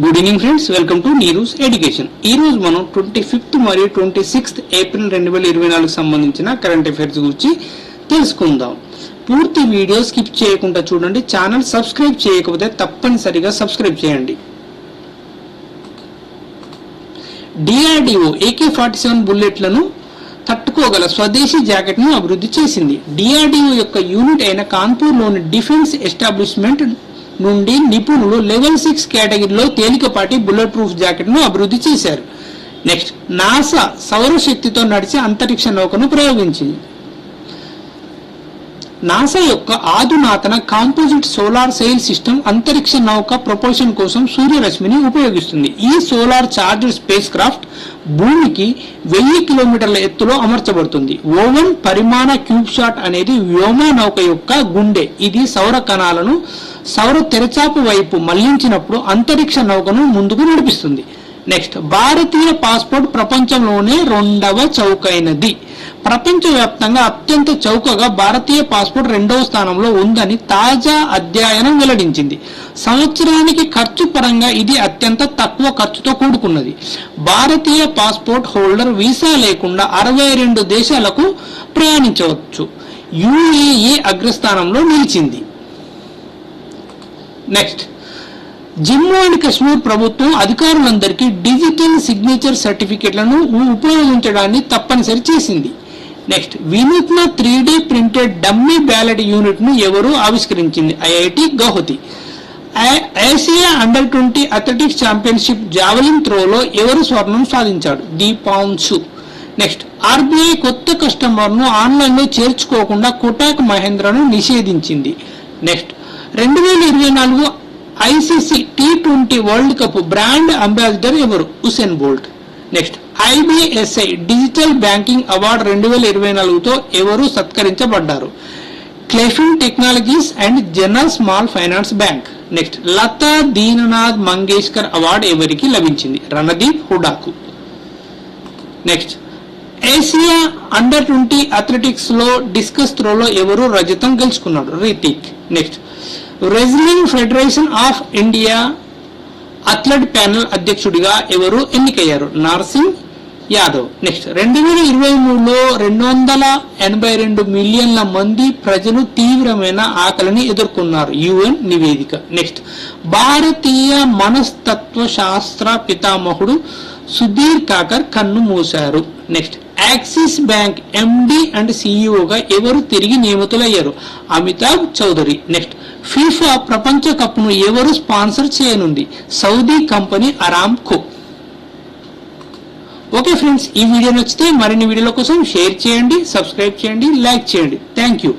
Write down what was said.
Good evening friends, welcome to Neeru's education. ఈ రోజు మనం 25th మరియు 26th ఏప్రిల్ 2024 సంబంధించిన కరెంట్ అఫైర్స్ గురించి తెలుసుకుందాం. పూర్తి వీడియో స్కిప్ చేయకుండా చూడండి. ఛానల్ సబ్స్క్రైబ్ చేయకపోతే తప్పనిసరిగా సబ్స్క్రైబ్ చేయండి. DRDO AK-47 బుల్లెట్లను తట్టుకోగల స్వదేశీ జాకెట్ ను అభివృద్ధి చేసింది. DRDO యొక్క యూనిట్ అయిన కాన్పూర్లోని డిఫెన్స్ ఎస్టాబ్లిష్మెంట్ నుండి నిపుణులు లెవెల్ 6 కేటగిరీలో తేలికపాటి బుల్లెట్ ప్రూఫ్ జాకెట్ ను అభివృద్ధి చేశారు. నెక్స్ట్, నాసా సౌరశక్తితో నడిచే అంతరిక్ష నౌకను ప్రయోగించింది. నాసా యొక్క అధునాతన కాంపోజిట్ సోలార్ సెయిల్ సిస్టమ్ అంతరిక్ష నౌక ప్రొపల్షన్ కోసం సూర్యరశ్మిని ఉపయోగిస్తుంది. ఈ సోలార్ చార్జ్డ్ స్పేస్ క్రాఫ్ట్ భూమికి 1000 కిలోమీటర్ల ఎత్తులో అమర్చబడుతుంది. ఓవెన్ పరిమాణ క్యూబ్ షాట్ అనేది వ్యోమ నౌక యొక్క గుండె. ఇది సౌర కణాలను సౌర తెరచాపు వైపు మళ్లించినప్పుడు అంతరిక్ష నౌకను ముందుకు నడిపిస్తుంది. నెక్స్ట్, భారతీయ పాస్పోర్ట్ ప్రపంచంలోనే 2వ చౌకైనది. ప్రపంచవ్యాప్తంగా అత్యంత చౌకగా భారతీయ పాస్పోర్ట్ 2వ స్థానంలో ఉందని తాజా అధ్యయనం వెల్లడించింది. సంవత్సరానికి ఖర్చు పరంగా ఇది అత్యంత తక్కువ ఖర్చుతో కూడుకున్నది. భారతీయ పాస్పోర్ట్ హోల్డర్ వీసా లేకుండా 62 దేశాలకు ప్రయాణించవచ్చు. UAE అగ్రస్థానంలో నిలిచింది. నెక్స్ట్, జమ్మూ అండ్ కాశ్మీర్ ప్రభుత్వం అధికారులందరికీ డిజిటల్ సిగ్నేచర్ సర్టిఫికెట్లను ఉపయోగించడాన్ని తప్పనిసరి చేసింది. నెక్స్ట్, వినూత్న 3D printed dummy ballot unit ను ఎవరు ఆవిష్కరించింది? IIT గౌహతి. ఆసియా అండర్-20 అథ్లెటిక్స్ ఛాంపియన్షిప్ జావెలిన్ త్రోలో ఎవరు స్వర్ణం సాధించాడు? దీపాంశు. నెక్స్ట్, RBI కొత్త కస్టమర్ ను ఆన్లైన్ లో చేర్చుకోకుండా కోటక్ మహేంద్రను నిషేధించింది. Next, 2024 ICC T20 world cup brand ambassador ఎవరు? Usain Bolt. Next, IBSI digital banking award 2024తో ఎవరు సత్కరించబడ్డారు? KFin technologies and general small finance bank. Next, Lata Deenanath Mangeshkar award ఎవరికి లభించింది? రణదీప్ హుడాకు. నెక్స్ట్, ఏషియా అండర్-20 అథ్లెటిక్స్ లో డిస్కస్ త్రోలో ఎవరు రజతం గెలుచుకున్నాడు? Ritik. Next, wrestling federation of India athlete panel అధ్యక్షుడిగా ఎవరు ఎన్నికయ్యారు? నర్సింగ్ యాదవ్. నెక్స్ట్, 2023లో 282 మిలియన్ల మంది ప్రజలు తీవ్రమైన ఆకలిని ఎదుర్కొన్నారు. UN నివేదిక. నెక్స్ట్, భారతీయ మనస్తత్వ శాస్త్ర పితామహుడు సుధీర్ కాకర్ కన్ను మూశారు. Next, Axis bank MD and CEOగా ఎవరు తిరిగి నియమితులయ్యారు? అమితాబ్ చౌదరి. నెక్స్ట్, ఫీఫా ప్రపంచ కప్ ను ఎవరు స్పాన్సర్ చేయనుంది? Saudi company Aramco. Okay friends, ఈ వీడియో నచ్చితే మరిన్ని వీడియోల కోసం షేర్ చేయండి, సబ్స్క్రైబ్ చేయండి, లైక్ చేయండి. Thank you.